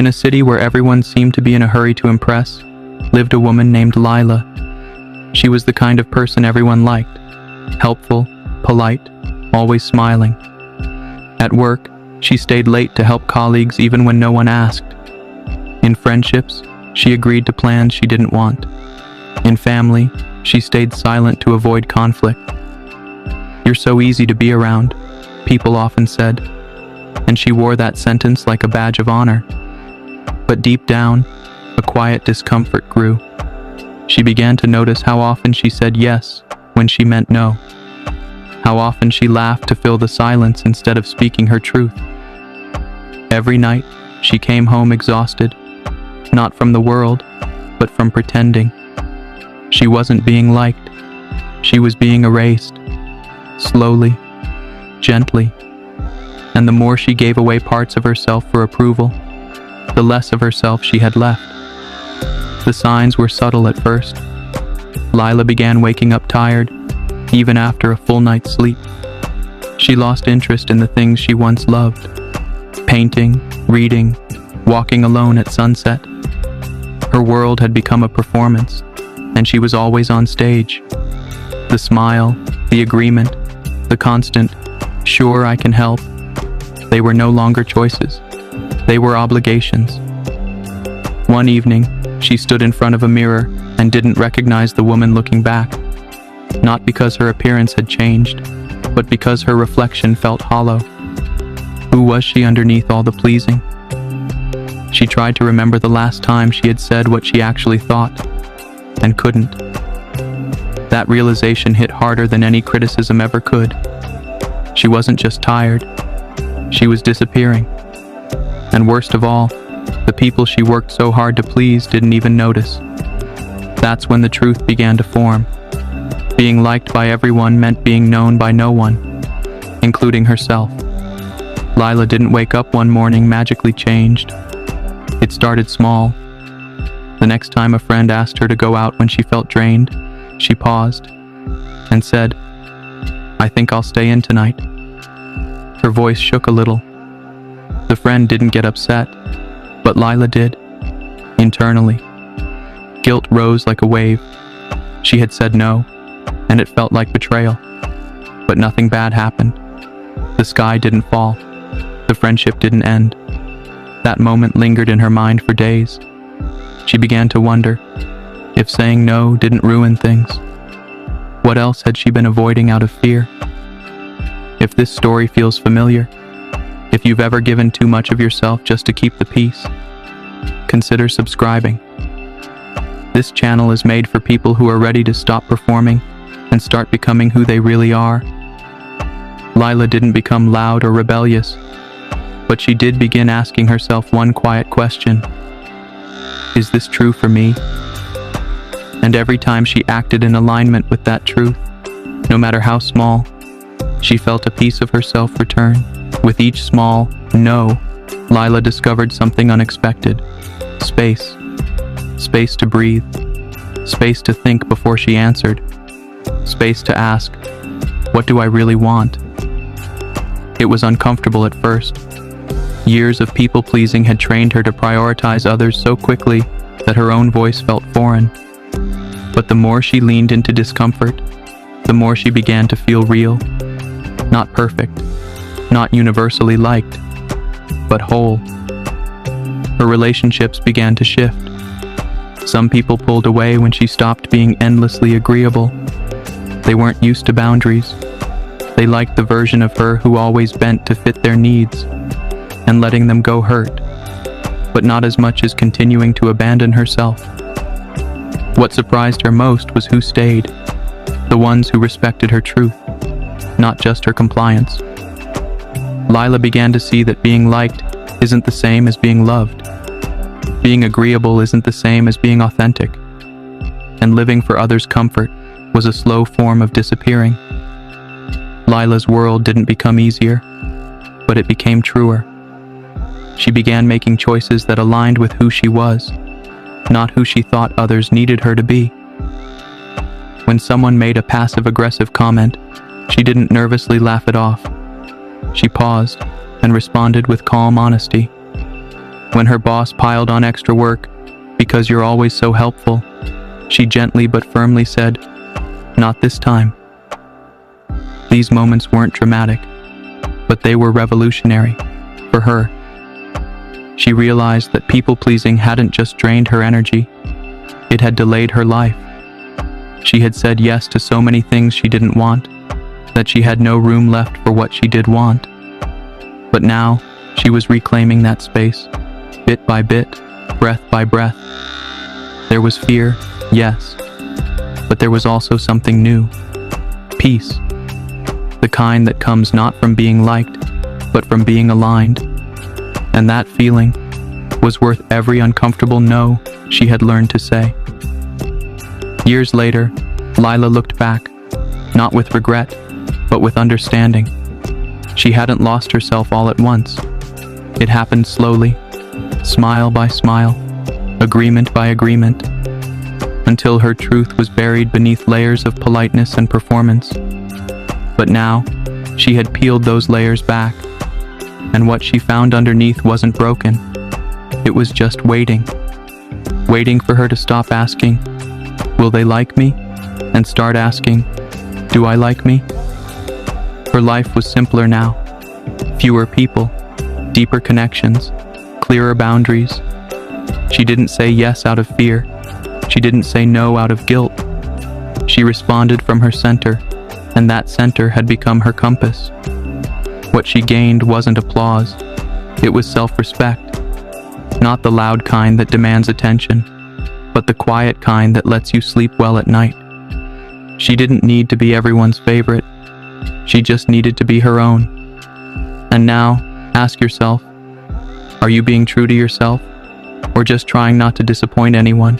In a city where everyone seemed to be in a hurry to impress, lived a woman named Lila. She was the kind of person everyone liked, helpful, polite, always smiling. At work, she stayed late to help colleagues even when no one asked. In friendships, she agreed to plans she didn't want. In family, she stayed silent to avoid conflict. "You're so easy to be around," people often said, and she wore that sentence like a badge of honor. But deep down, a quiet discomfort grew. She began to notice how often she said yes when she meant no. How often she laughed to fill the silence instead of speaking her truth. Every night, she came home exhausted, not from the world, but from pretending. She wasn't being liked. She was being erased. Slowly, gently. And the more she gave away parts of herself for approval, the less of herself she had left. The signs were subtle at first. Lila began waking up tired, even after a full night's sleep. She lost interest in the things she once loved. Painting, reading, walking alone at sunset. Her world had become a performance, and she was always on stage. The smile, the agreement, the constant, "Sure, I can help." They were no longer choices. They were obligations. One evening, she stood in front of a mirror and didn't recognize the woman looking back. Not because her appearance had changed, but because her reflection felt hollow. Who was she underneath all the pleasing? She tried to remember the last time she had said what she actually thought, and couldn't. That realization hit harder than any criticism ever could. She wasn't just tired, she was disappearing. And worst of all, the people she worked so hard to please didn't even notice. That's when the truth began to form. Being liked by everyone meant being known by no one, including herself. Lila didn't wake up one morning magically changed. It started small. The next time a friend asked her to go out when she felt drained, she paused and said, "I think I'll stay in tonight." Her voice shook a little. The friend didn't get upset, but Lila did, internally. Guilt rose like a wave. She had said no, and it felt like betrayal. But nothing bad happened. The sky didn't fall. The friendship didn't end. That moment lingered in her mind for days. She began to wonder if saying no didn't ruin things. What else had she been avoiding out of fear? If this story feels familiar, if you've ever given too much of yourself just to keep the peace, consider subscribing. This channel is made for people who are ready to stop performing and start becoming who they really are. Lila didn't become loud or rebellious, but she did begin asking herself one quiet question. Is this true for me? And every time she acted in alignment with that truth, no matter how small, she felt a piece of herself return. With each small no, Lila discovered something unexpected. Space. Space to breathe. Space to think before she answered. Space to ask, what do I really want? It was uncomfortable at first. Years of people-pleasing had trained her to prioritize others so quickly that her own voice felt foreign. But the more she leaned into discomfort, the more she began to feel real. Not perfect, not universally liked, but whole. Her relationships began to shift. Some people pulled away when she stopped being endlessly agreeable. They weren't used to boundaries. They liked the version of her who always bent to fit their needs, and letting them go hurt, but not as much as continuing to abandon herself. What surprised her most was who stayed, the ones who respected her truth, not just her compliance. Lila began to see that being liked isn't the same as being loved. Being agreeable isn't the same as being authentic. And living for others' comfort was a slow form of disappearing. Lila's world didn't become easier, but it became truer. She began making choices that aligned with who she was, not who she thought others needed her to be. When someone made a passive-aggressive comment, she didn't nervously laugh it off. She paused and responded with calm honesty. When her boss piled on extra work, "Because you're always so helpful," she gently but firmly said, "Not this time." These moments weren't dramatic, but they were revolutionary for her. She realized that people-pleasing hadn't just drained her energy, it had delayed her life. She had said yes to so many things she didn't want, that she had no room left for what she did want. But now, she was reclaiming that space, bit by bit, breath by breath. There was fear, yes, but there was also something new. Peace. The kind that comes not from being liked, but from being aligned. And that feeling was worth every uncomfortable no she had learned to say. Years later, Lila looked back, not with regret, but with understanding. She hadn't lost herself all at once. It happened slowly, smile by smile, agreement by agreement, until her truth was buried beneath layers of politeness and performance. But now, she had peeled those layers back, and what she found underneath wasn't broken. It was just waiting. Waiting for her to stop asking, "Will they like me?" and start asking, "Do I like me?" Her life was simpler now. Fewer people, deeper connections, clearer boundaries. She didn't say yes out of fear. She didn't say no out of guilt. She responded from her center, and that center had become her compass. What she gained wasn't applause. It was self-respect. Not the loud kind that demands attention, but the quiet kind that lets you sleep well at night. She didn't need to be everyone's favorite. She just needed to be her own. And now, ask yourself, are you being true to yourself, or just trying not to disappoint anyone?